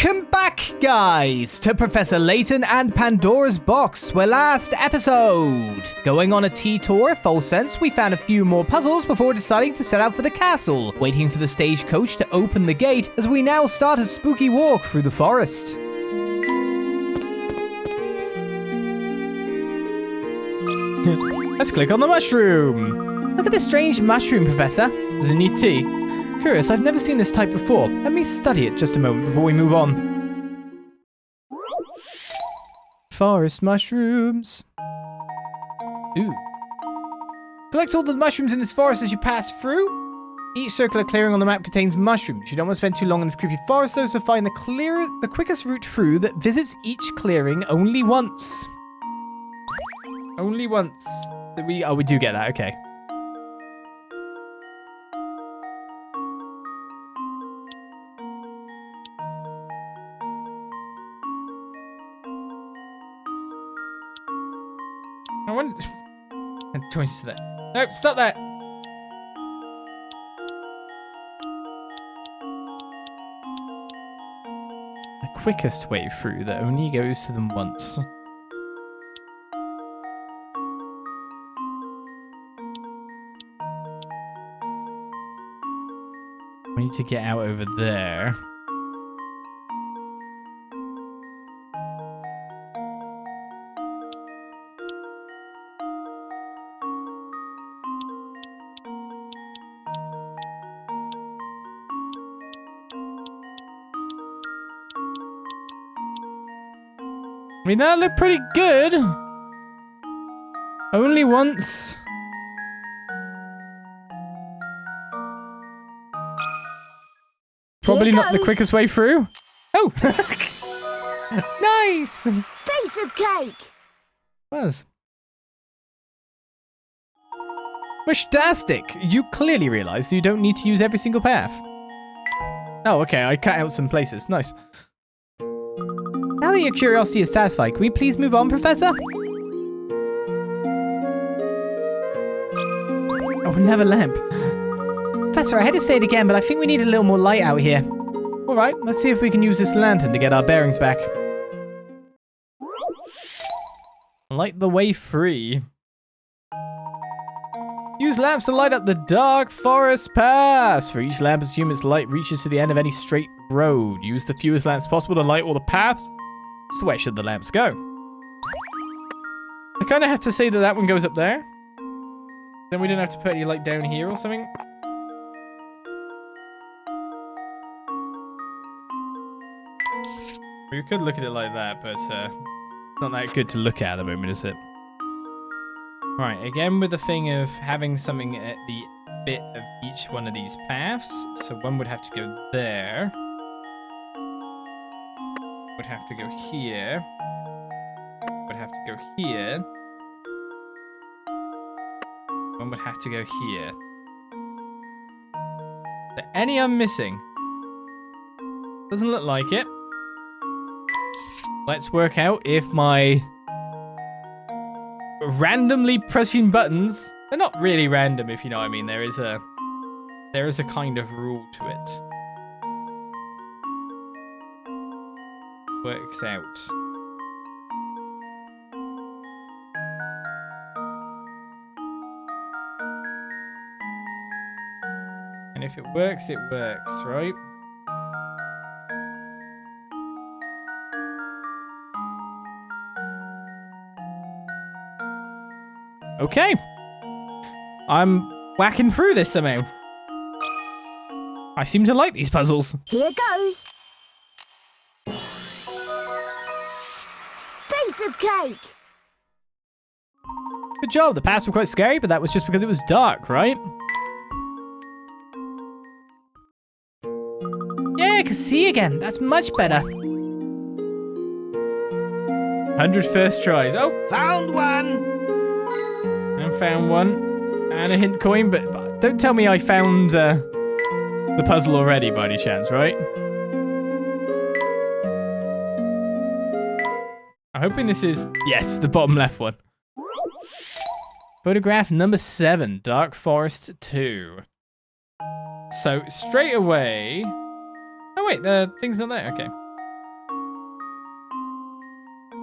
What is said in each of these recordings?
Welcome back, guys, to Professor Layton and Pandora's box, where last episode, going on a tea tour at Folsense, we found a few more puzzles before deciding to set out for the castle, waiting for the stagecoach to open the gate as we now start a spooky walk through the forest. Let's click on the mushroom. Look at this strange mushroom, Professor. There's a new tea. Curious, I've never seen this type before. Let me study it just a moment before we move on. Forest mushrooms. Ooh. Collect all the mushrooms in this forest as you pass through. Each circular clearing on the map contains mushrooms. You don't want to spend too long in this creepy forest, though, so find the quickest route through that visits each clearing only once. Only once. We do get that, okay. I wonder... Choice to that. No, stop that! The quickest way through that only goes to them once. We need to get out over there. I mean, that looked pretty good. Only once. Probably not the quickest way through. Oh! Nice! Piece of cake! Was. Wishtastic! You clearly realize you don't need to use every single path. Oh, okay, I cut out some places. Nice. Now that your curiosity is satisfied, can we please move on, Professor? Oh, another lamp. Professor, I had to say it again, but I think we need a little more light out here. Alright, let's see if we can use this lantern to get our bearings back. Light the way free. Use lamps to light up the dark forest paths. For each lamp, assume its light reaches to the end of any straight road. Use the fewest lamps possible to light all the paths. So where should the lamps go? I kind of have to say that that one goes up there. Then we don't have to put any light down here or something. We could look at it like that, but it's not that good to look at the moment, is it? Right, again with the thing of having something at the bit of each one of these paths. So one would have to go there. Would have to go here. Would have to go here. One would have to go here. Is there any I'm missing? Doesn't look like it. Let's work out if my randomly pressing buttons, they're not really random if you know what I mean. There is a kind of rule to it. Works out. And if it works, right? Okay. I'm whacking through this somehow. I seem to like these puzzles. Here goes. Piece of cake. Good job. The paths were quite scary, but that was just because it was dark, right? Yeah, I can see again. That's much better. 100 first tries. Oh, Found one! I found one. And a hint coin, but don't tell me I found the puzzle already by any chance, right? I'm hoping this is, yes, the bottom left one. Photograph number 7, Dark Forest 2. So straight away... Oh wait, the thing's not there, okay.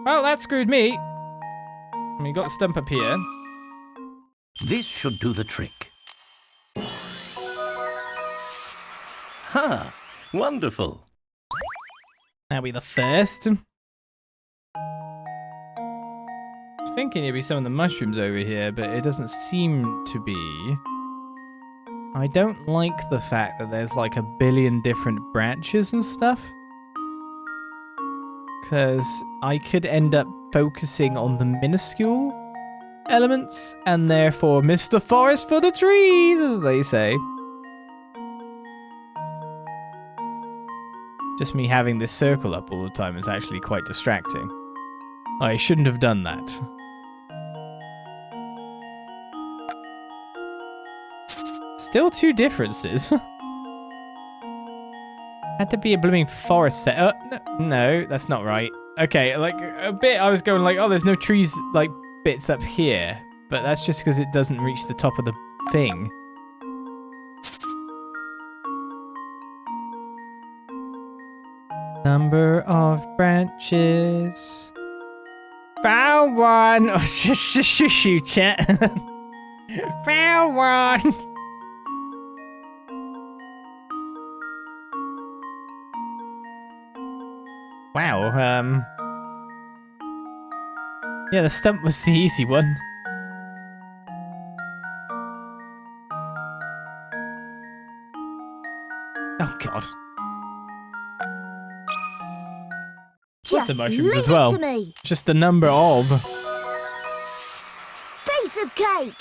Well, that screwed me. We got the stump up here. This should do the trick. Ha! Wonderful. That'll be the first. I was thinking it'd be some of the mushrooms over here, but it doesn't seem to be. I don't like the fact that there's like a billion different branches and stuff. Because I could end up focusing on the minuscule elements and therefore miss the forest for the trees, as they say. Just me having this circle up all the time is actually quite distracting. I shouldn't have done that. Still two differences. Had to be a blooming forest set. No, that's not right. Okay, like a bit I was going like, oh, there's no trees like bits up here. But that's just because it doesn't reach the top of the thing. Number of branches. Found one. Oh, shoot, chat. Found one. Wow, yeah, the stump was the easy one. Oh, God. What's the mushrooms as well? Just the number of. Piece of cake.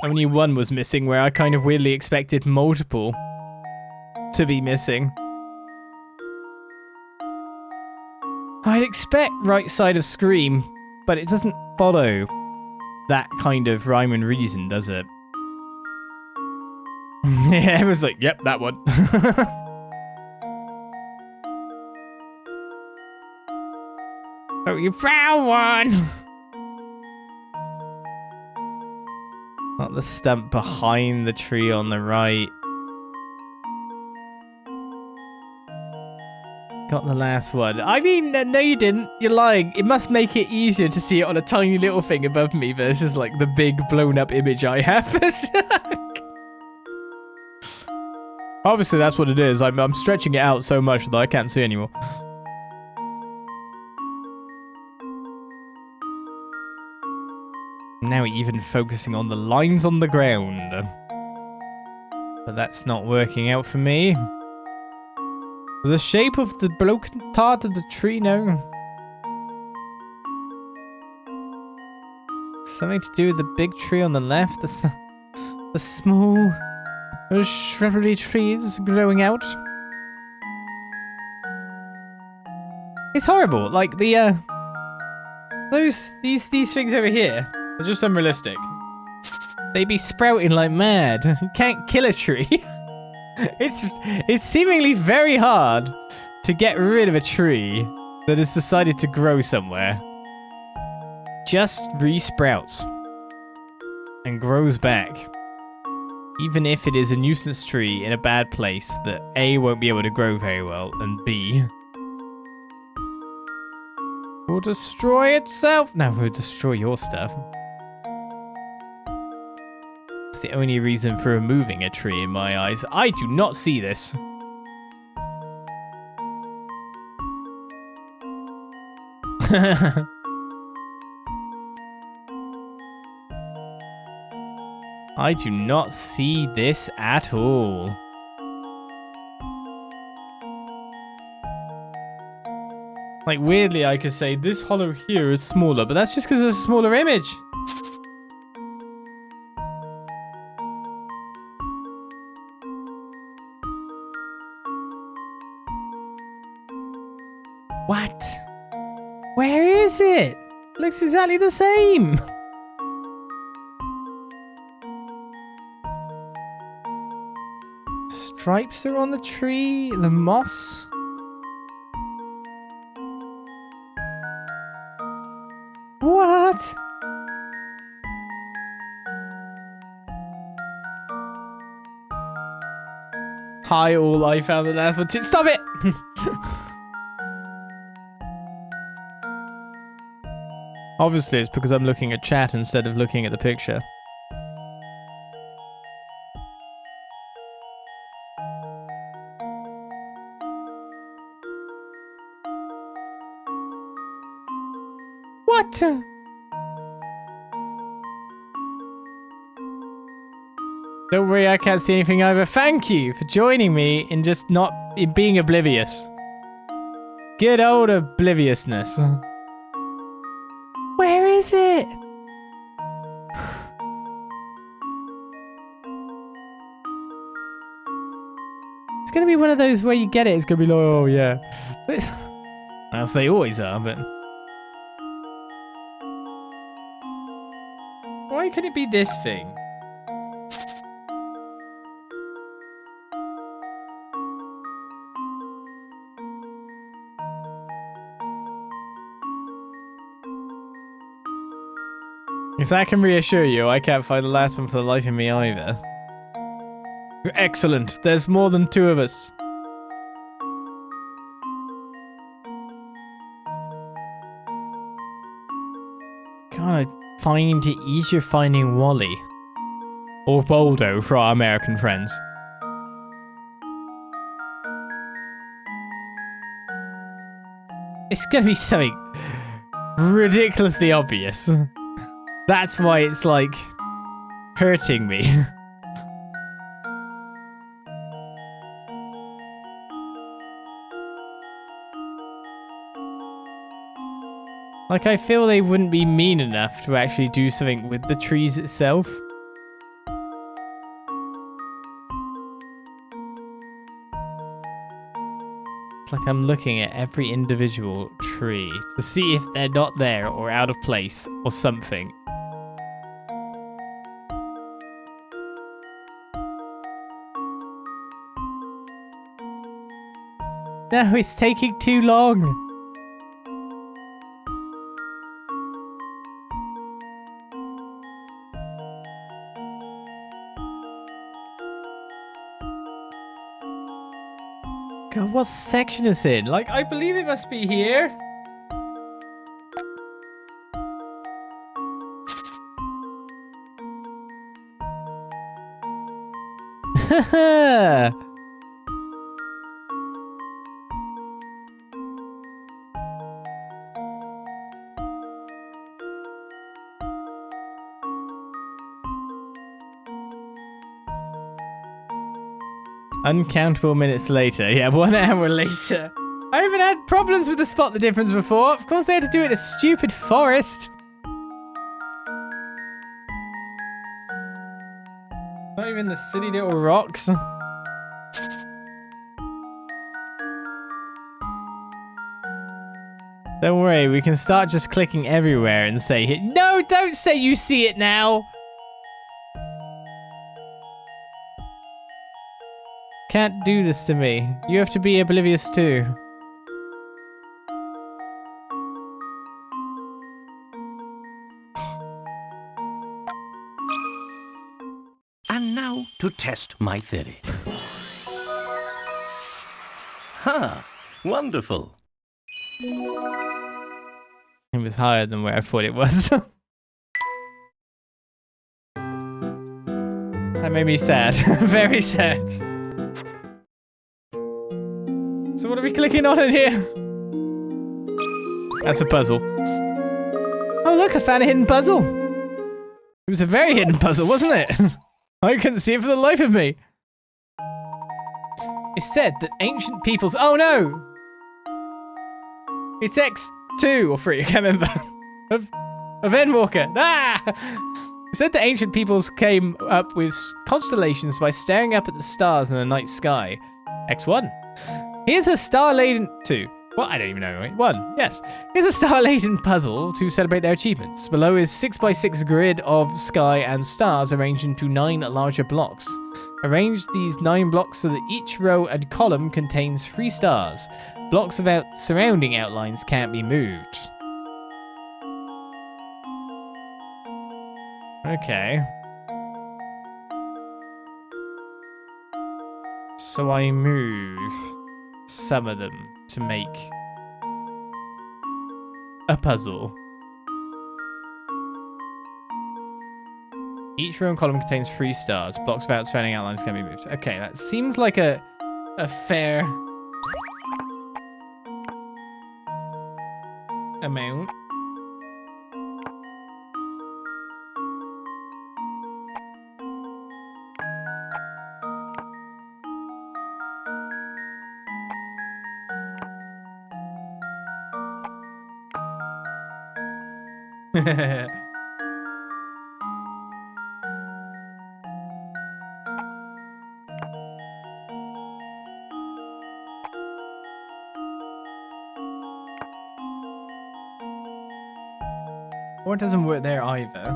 Only one was missing, where I kind of weirdly expected multiple to be missing. I'd expect right side of scream, but it doesn't follow that kind of rhyme and reason, does it? Yeah, it was like, yep, that one. Oh, you found one! Not the stump behind the tree on the right. Got the last one. I mean, no you didn't. You're lying. It must make it easier to see it on a tiny little thing above me versus like the big blown up image I have. Obviously that's what it is. I'm stretching it out so much that I can't see anymore. Now even focusing on the lines on the ground. But that's not working out for me. The shape of the broken part of the tree, no. Something to do with the big tree on the left, the small shrubbery trees growing out. It's horrible. Like these things over here are just unrealistic. They be sprouting like mad. You can't kill a tree. It's seemingly very hard to get rid of a tree that has decided to grow somewhere. Just re-sprouts and grows back. Even if it is a nuisance tree in a bad place that A, won't be able to grow very well, and B, will destroy itself. No, will destroy your stuff. The only reason for removing a tree in my eyes. I do not see this. I do not see this at all. Like, weirdly, I could say this hollow here is smaller, but that's just because it's a smaller image. What? Where is it? Looks exactly the same. Stripes are on the tree, the moss. What? Hi all, I found the last one too. Stop it! Obviously, it's because I'm looking at chat instead of looking at the picture. What? Don't worry, I can't see anything either. Thank you for joining me in just not in being oblivious. Good old obliviousness. Where is it? It's gonna be one of those where you get it, it's gonna be like, oh yeah. But as they always are, but... Why could it be this thing? If that can reassure you, I can't find the last one for the life of me either. Excellent. There's more than 2 of us. God, finding to easier finding Wally. Or Waldo for our American friends. It's gonna be something ridiculously obvious. That's why it's like hurting me. Like, I feel they wouldn't be mean enough to actually do something with the trees itself. It's like I'm looking at every individual tree to see if they're not there or out of place or something. No, it's taking too long. God, what section is it? Like, I believe it must be here. Haha. Uncountable minutes later. Yeah, 1 hour later. I haven't had problems with the spot the difference before. Of course they had to do it in a stupid forest. Not even the silly little rocks. Don't worry, we can start just clicking everywhere and say, no, don't say you see it now. Can't do this to me. You have to be oblivious too. And now to test my theory. Ha! Wonderful. It was higher than where I thought it was. That made me sad. Very sad. So what are we clicking on in here? That's a puzzle. Oh look, I found a hidden puzzle. It was a very hidden puzzle, wasn't it? I couldn't see it for the life of me. It's said that ancient peoples... Oh no! It's X2 or 3, I can't remember. of Endwalker. Ah! It said that ancient peoples came up with constellations by staring up at the stars in the night sky. X1. Here's a star-laden... 2. Well, I don't even know. 1. Yes. Here's a star-laden puzzle to celebrate their achievements. Below is 6x6 grid of sky and stars arranged into 9 larger blocks. Arrange these 9 blocks so that each row and column contains 3 stars. Blocks without surrounding outlines can't be moved. Okay. So I move some of them to make a puzzle. Each row and column contains 3 stars. Blocks without spanning outlines can be moved. Okay, that seems like a fair amount. Or it doesn't work there either.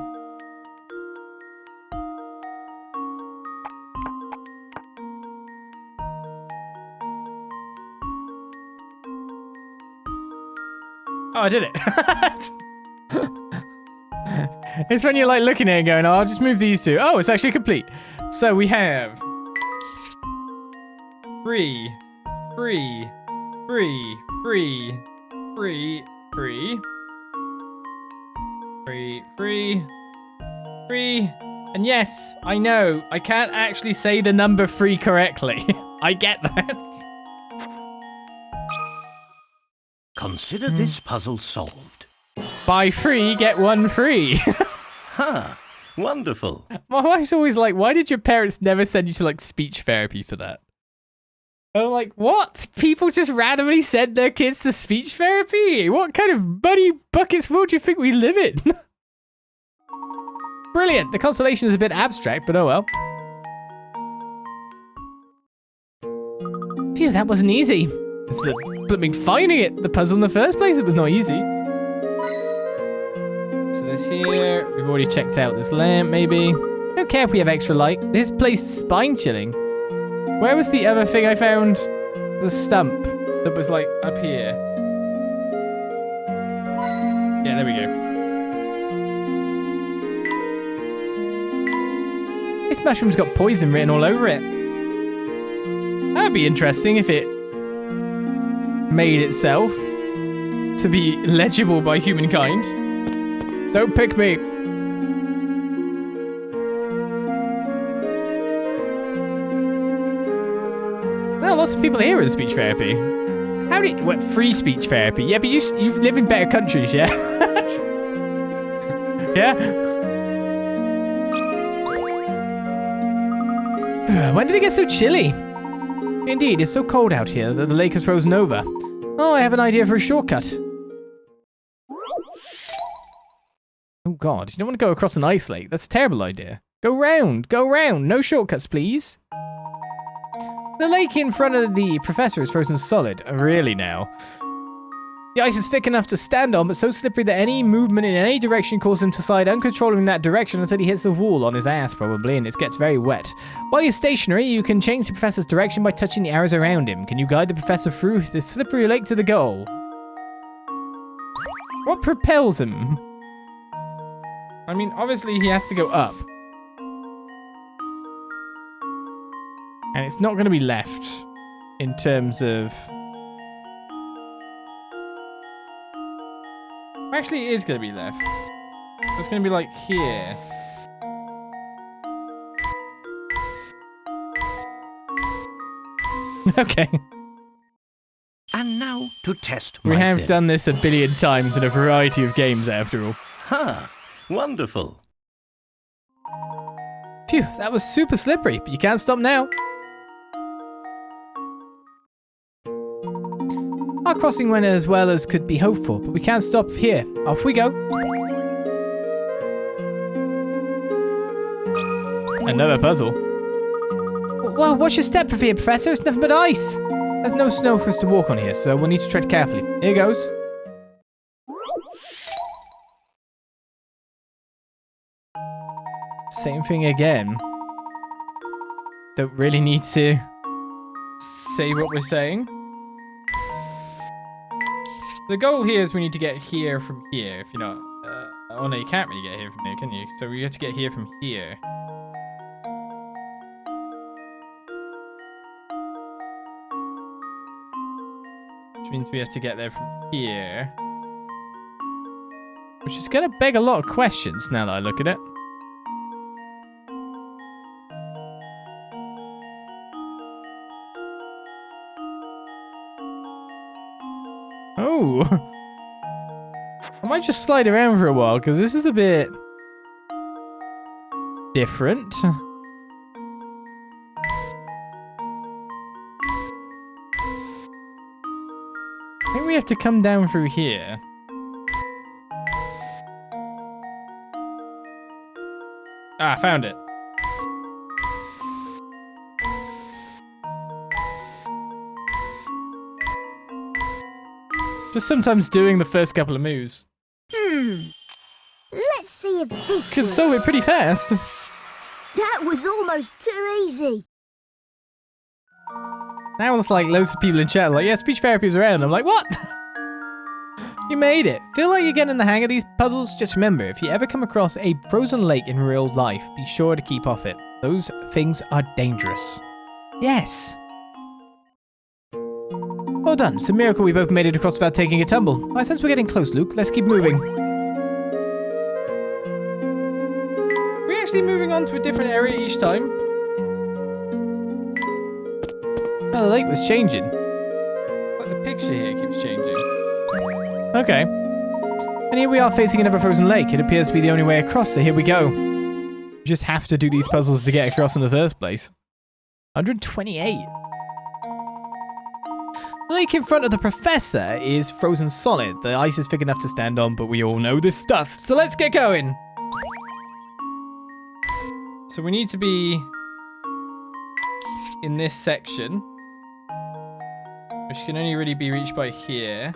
Oh, I did it. It's when you're like looking at it and going, oh, I'll just move these two. Oh, it's actually complete. So we have 3, 3, 3, 3, 3, 3, 3, 3, 3. And yes, I know, I can't actually say the number 3 correctly. I get that. Consider this puzzle solved. Buy 3, get 1 free. Ha! Wonderful. My wife's always like, why did your parents never send you to like speech therapy for that? I'm like, what? People just randomly send their kids to speech therapy? What kind of money buckets world do you think we live in? Brilliant. The constellation is a bit abstract, but oh well. Phew, that wasn't easy. It's the flipping finding it, the puzzle in the first place, it was not easy. So this here, we've already checked out this lamp, maybe. Don't care if we have extra light. This place is spine-chilling. Where was the other thing I found? The stump that was like up here. Yeah, there we go. This mushroom's got poison written all over it. That'd be interesting if it made itself to be legible by humankind. Don't pick me. Well, lots of people here with speech therapy. How do you, what, free speech therapy? Yeah, but you live in better countries, yeah? Yeah? When did it get so chilly? Indeed, it's so cold out here that the lake has frozen over. Oh, I have an idea for a shortcut. Oh god, you don't want to go across an ice lake. That's a terrible idea. Go round, no shortcuts, please. The lake in front of the professor is frozen solid. Really now. The ice is thick enough to stand on, but so slippery that any movement in any direction causes him to slide uncontrollably in that direction until he hits the wall on his ass, probably, and it gets very wet. While he's stationary, you can change the professor's direction by touching the arrows around him. Can you guide the professor through this slippery lake to the goal? What propels him? I mean, obviously he has to go up. And it's not going to be left in terms of... Actually, it is going to be left. It's going to be like here. Okay. And now to test my We have theory. done this a billion times in a variety of games, after all. Ha! Wonderful. Phew, that was super slippery, but you can't stop now. Our crossing went as well as could be hoped for, but we can't stop here. Off we go. Another puzzle. Well, watch your step here, Professor. It's nothing but ice. There's no snow for us to walk on here, so we'll need to tread carefully. Here goes. Same thing again. Don't really need to say what we're saying. The goal here is we need to get here from here, if you're not... oh no, you can't really get here from here, can you? So we have to get here from here. Which means we have to get there from here. Which is going to beg a lot of questions now that I look at it. Oh. I might just slide around for a while, because this is a bit different. I think we have to come down through here. Ah, found it. Just sometimes doing the first couple of moves. Let's see if this Could works. solve it pretty fast. That was almost too easy. Now it's like loads of people in chat like, yeah, speech therapy is around. I'm like, what? You made it. Feel like you're getting the hang of these puzzles? Just remember, if you ever come across a frozen lake in real life, be sure to keep off it. Those things are dangerous. Yes. Well done. It's a miracle we both made it across without taking a tumble. I sense we're getting close, Luke. Let's keep moving. We're actually moving on to a different area each time. Oh, the lake was changing. Like the picture here keeps changing. Okay. And here we are facing another frozen lake. It appears to be the only way across, so here we go. We just have to do these puzzles to get across in the first place. 128. The lake in front of the professor is frozen solid. The ice is thick enough to stand on, but we all know this stuff. So let's get going. So we need to be in this section, which can only really be reached by here.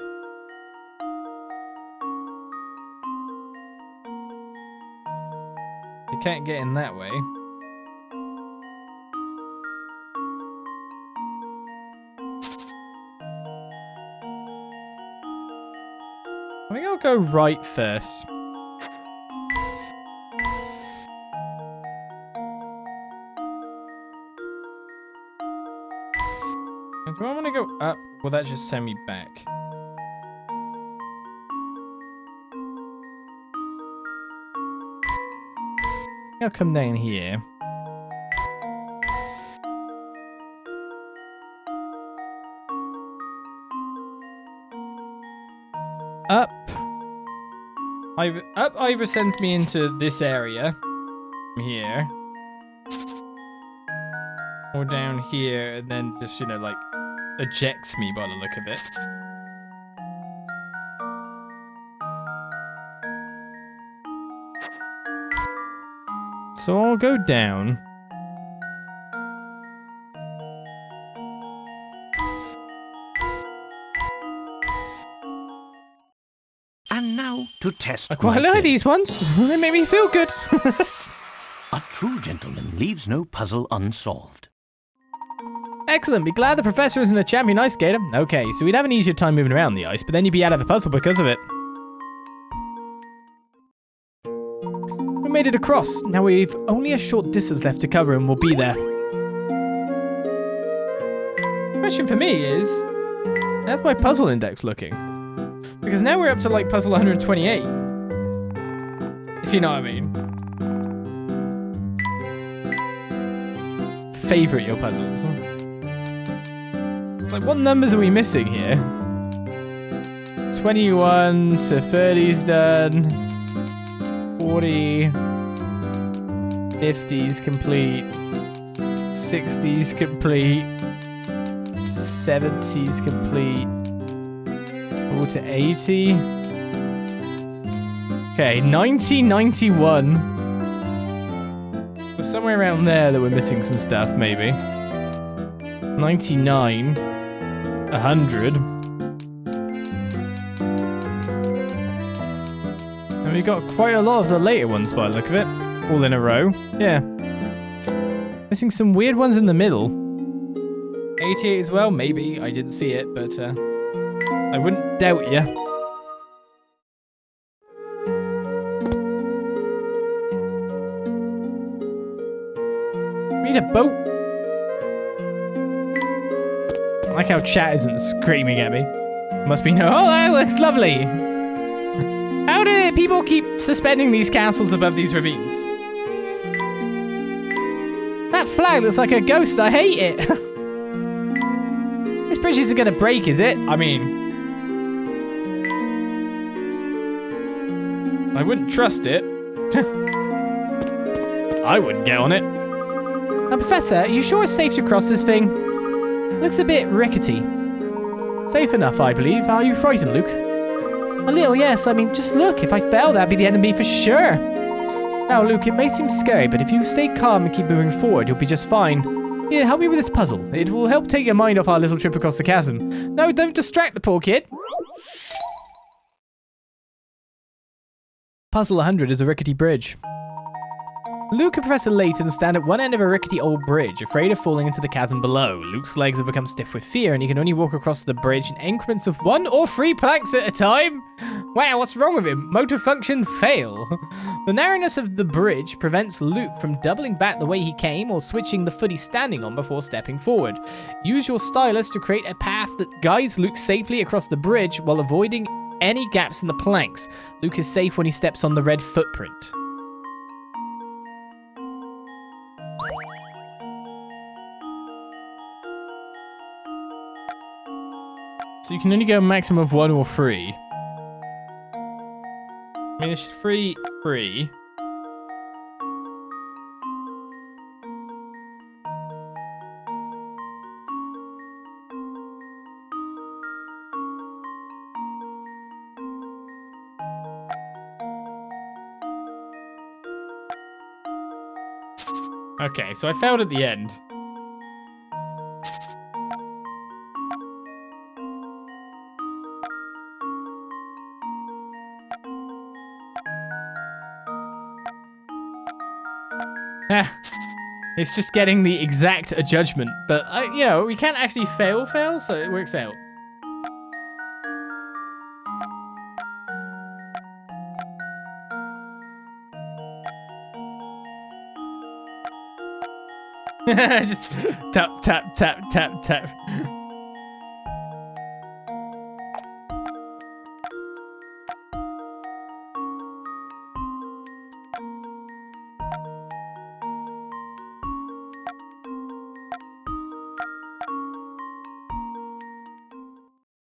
You can't get in that way. I think I'll go right first. Do I want to go up? Will that just send me back? I'll come down here. Up. Up either sends me into this area. From here. Or down here, and then just, you know, like, ejects me by the look of it. So I'll go down. And now to test I quite my like these ones. They make me feel good. A true gentleman leaves no puzzle unsolved. Excellent. Be glad the professor isn't a champion ice skater. Okay, so we'd have an easier time moving around the ice, but then you'd be out of the puzzle because of it. We made it across. Now we've only a short distance left to cover and we'll be there. Question for me is, how's my puzzle index looking? Because now we're up to like puzzle 128. If you know what I mean. Favorite your puzzles. Like, what numbers are we missing here? 21 to 30's done. 40. 50's complete. 60's complete. 70's complete. All to 80. Okay, 90, 91. We're somewhere around there that we're missing some stuff, maybe. 99. 100. And we've got quite a lot of the later ones by the look of it. All in a row. Yeah. Missing some weird ones in the middle. 88 as well? Maybe. I didn't see it, but I wouldn't doubt you. We need a boat. I like how chat isn't screaming at me. Must be no. Oh, that looks lovely. How do people keep suspending these castles above these ravines? That flag looks like a ghost. I hate it. This bridge isn't gonna break, is it? I mean, I wouldn't trust it. I wouldn't get on it. Now, Professor, are you sure it's safe to cross this thing? Looks a bit rickety. Safe enough, I believe. Are you frightened, Luke? A little, yes. I mean, just look. If I fell, that'd be the end of me for sure. Now, Luke, it may seem scary, but if you stay calm and keep moving forward, you'll be just fine. Here, help me with this puzzle. It will help take your mind off our little trip across the chasm. No, don't distract the poor kid. Puzzle 100 is a rickety bridge. Luke and Professor Layton stand at one end of a rickety old bridge, afraid of falling into the chasm below. Luke's legs have become stiff with fear, and he can only walk across the bridge in increments of 1 or 3 planks at a time. Wow, what's wrong with him? Motor function fail. The narrowness of the bridge prevents Luke from doubling back the way he came or switching the foot he's standing on before stepping forward. Use your stylus to create a path that guides Luke safely across the bridge while avoiding any gaps in the planks. Luke is safe when he steps on the red footprint. So you can only go a maximum of 1 or 3. I mean, it's 3. Okay, so I failed at the end. It's just getting the exact judgment, but we can't actually fail, so it works out. Just tap, tap, tap, tap, tap.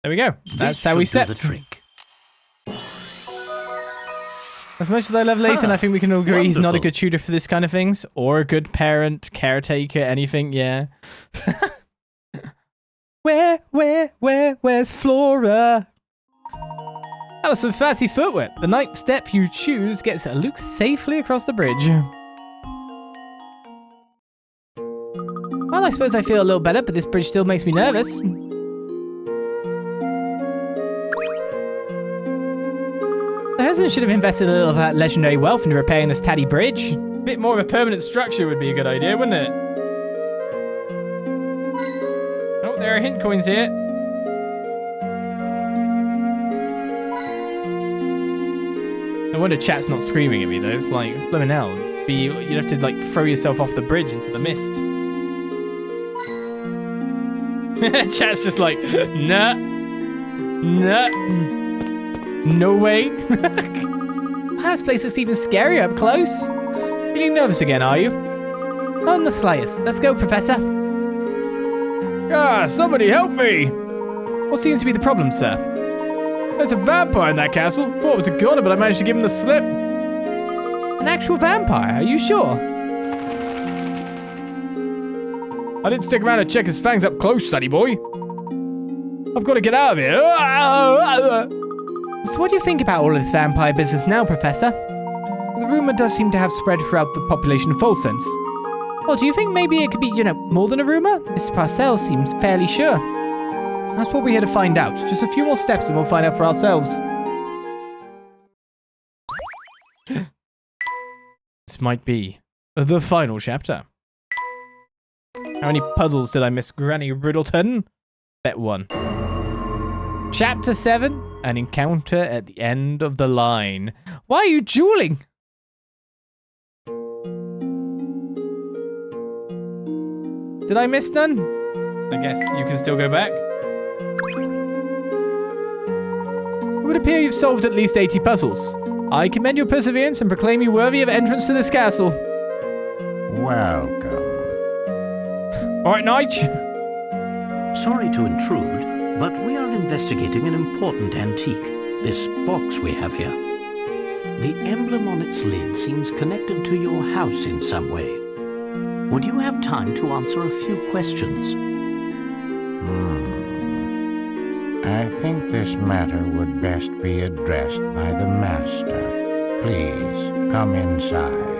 There we go. That's how we stepped. The trick. As much as I love Layton, I think we can all agree he's not a Wonderful. good tutor for this kind of things. Or a good parent, caretaker, anything, yeah. Where's Flora? That was some fancy footwork. The next step you choose gets Luke safely across the bridge. Well, I suppose I feel a little better, but this bridge still makes me nervous. The husband should have invested a little of that legendary wealth into repairing this tatty bridge. A bit more of a permanent structure would be a good idea, wouldn't it? Oh, there are hint coins here. No wonder chat's not screaming at me though. It's like, blooming hell. You'd have to like throw yourself off the bridge into the mist. Chat's just like, nah. No way. This place looks even scarier up close. Feeling nervous again, are you? On the slightest. Let's go, Professor. Ah, somebody help me! What seems to be the problem, sir? There's a vampire in that castle. Thought it was a goner, but I managed to give him the slip. An actual vampire? Are you sure? I didn't stick around to check his fangs up close, sonny boy. I've got to get out of here. So what do you think about all of this vampire business now, Professor? The rumor does seem to have spread throughout the population of Folsense. Well, do you think maybe it could be, more than a rumor? Mr. Parcell seems fairly sure. That's what we're here to find out. Just a few more steps and we'll find out for ourselves. This might be the final chapter. How many puzzles did I miss, Granny Riddleton? Bet 1. Chapter 7, an encounter at the end of the line. Why are you dueling? Did I miss none? I guess you can still go back. It would appear you've solved at least 80 puzzles. I commend your perseverance and proclaim you worthy of entrance to this castle. Welcome. All right, Nige. Sorry to intrude, but we are investigating an important antique. This box we have here. The emblem on its lid seems connected to your house in some way. Would you have time to answer a few questions? I think this matter would best be addressed by the master. Please, come inside.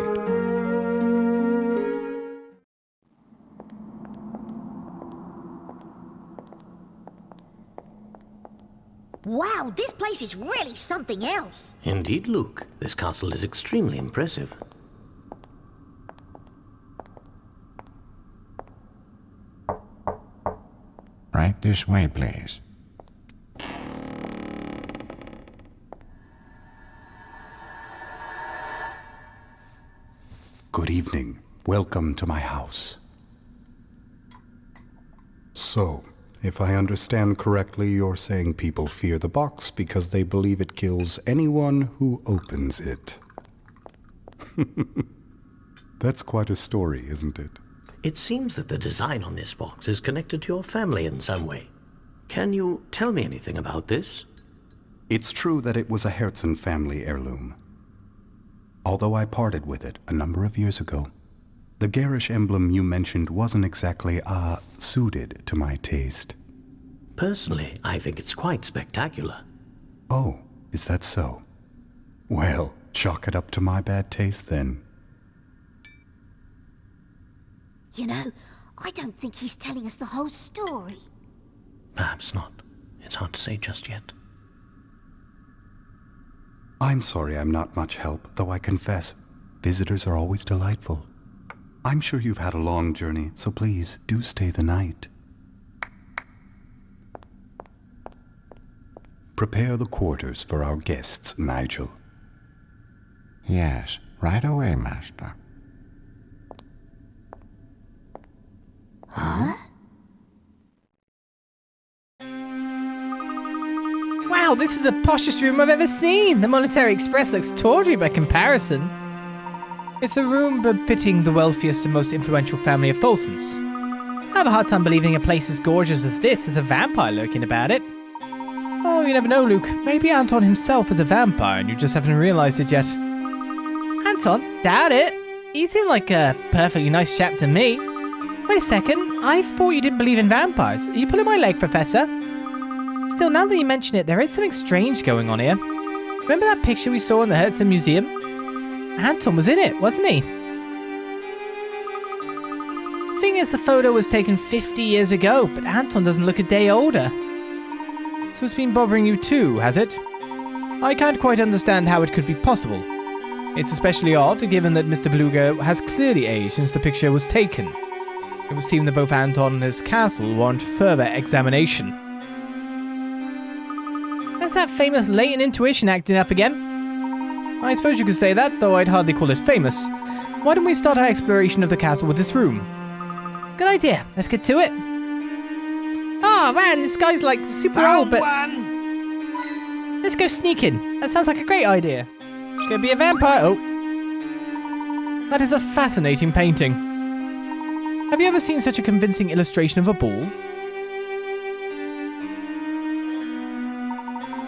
Wow, this place is really something else. Indeed, Luke. This castle is extremely impressive. Right this way, please. Good evening. Welcome to my house. So, if I understand correctly, you're saying people fear the box because they believe it kills anyone who opens it. That's quite a story, isn't it? It seems that the design on this box is connected to your family in some way. Can you tell me anything about this? It's true that it was a Herzen family heirloom. Although I parted with it a number of years ago, the garish emblem you mentioned wasn't exactly, suited to my taste. Personally, I think it's quite spectacular. Oh, is that so? Well, chalk it up to my bad taste then. You know, I don't think he's telling us the whole story. Perhaps not. It's hard to say just yet. I'm sorry I'm not much help, though I confess, visitors are always delightful. I'm sure you've had a long journey, so please do stay the night. Prepare the quarters for our guests, Nigel. Yes, right away, master. Huh? Wow, this is the poshest room I've ever seen. The Molentary Express looks tawdry by comparison. It's a room befitting the wealthiest and most influential family of Folsense. I have a hard time believing a place as gorgeous as this has a vampire lurking about it. Oh, you never know, Luke. Maybe Anton himself is a vampire and you just haven't realized it yet. Anton? Doubt it. He seemed like a perfectly nice chap to me. Wait a second. I thought you didn't believe in vampires. Are you pulling my leg, Professor? Still, now that you mention it, there is something strange going on here. Remember that picture we saw in the Herzen Museum? Anton was in it, wasn't he? Thing is, the photo was taken 50 years ago, but Anton doesn't look a day older. So it's been bothering you too, has it? I can't quite understand how it could be possible. It's especially odd, given that Mr. Beluga has clearly aged since the picture was taken. It would seem that both Anton and his castle warrant further examination. That's that famous latent intuition acting up again. I suppose you could say that, though I'd hardly call it famous. Why don't we start our exploration of the castle with this room? Good idea. Let's get to it. Oh man, this guy's like super old, but... Let's go sneaking. That sounds like a great idea. Could be a vampire. Oh. That is a fascinating painting. Have you ever seen such a convincing illustration of a ball?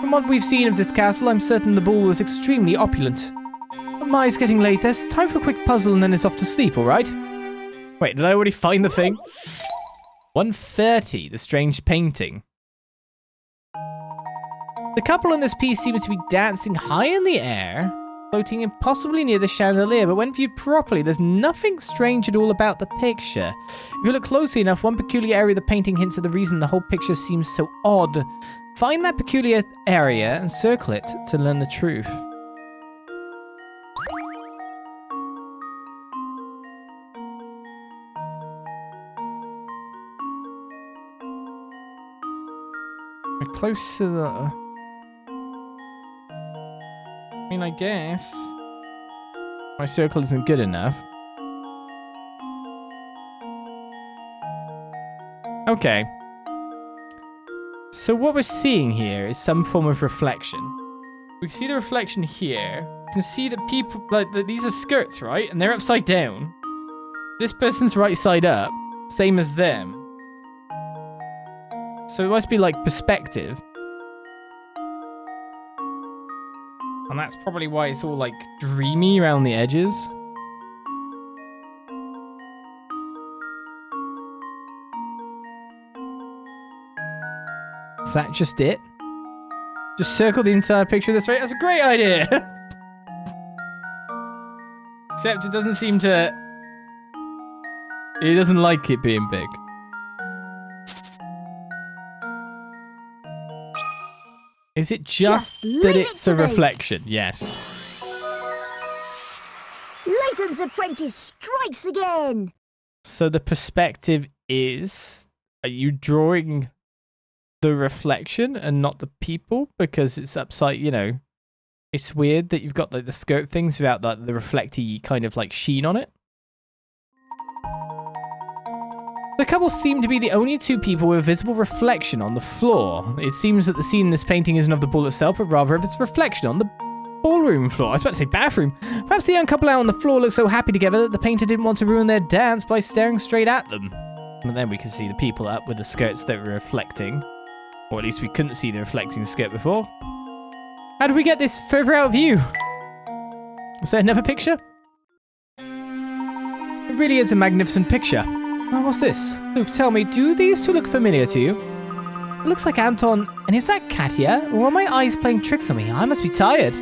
From what we've seen of this castle, I'm certain the ball was extremely opulent. But it's getting late. There's time for a quick puzzle and then it's off to sleep, alright? Wait, did I already find the thing? 130, the strange painting. The couple in this piece seems to be dancing high in the air, floating impossibly near the chandelier, but when viewed properly, there's nothing strange at all about the picture. If you look closely enough, one peculiar area of the painting hints at the reason the whole picture seems so odd. Find that peculiar area and circle it to learn the truth. We're close to the... I mean, I guess... My circle isn't good enough. Okay. So what we're seeing here is some form of reflection. We see the reflection here. You can see that people... these are skirts, right? And they're upside down. This person's right side up. Same as them. So it must be like perspective. And that's probably why it's all, like, dreamy around the edges. Is that just it? Just circle the entire picture this way? That's a great idea! Except it doesn't seem to... He doesn't like it being big. Is it just that it's a reflection? Yes. Layton's apprentice strikes again! So the perspective is... Are you drawing the reflection and not the people? Because it's upside, you know... It's weird that you've got like the skirt things without like, the reflecty kind of like sheen on it. The couple seem to be the only two people with visible reflection on the floor. It seems that the scene in this painting isn't of the ball itself, but rather of its reflection on the ballroom floor. I was about to say bathroom. Perhaps the young couple out on the floor look so happy together that the painter didn't want to ruin their dance by staring straight at them. And then we can see the people up with the skirts that were reflecting. Or at least we couldn't see the reflecting skirt before. How did we get this further out view? Was there another picture? It really is a magnificent picture. Oh, what's this? Luke, tell me, do these two look familiar to you? It looks like Anton, and is that Katya? Or are my eyes playing tricks on me? I must be tired.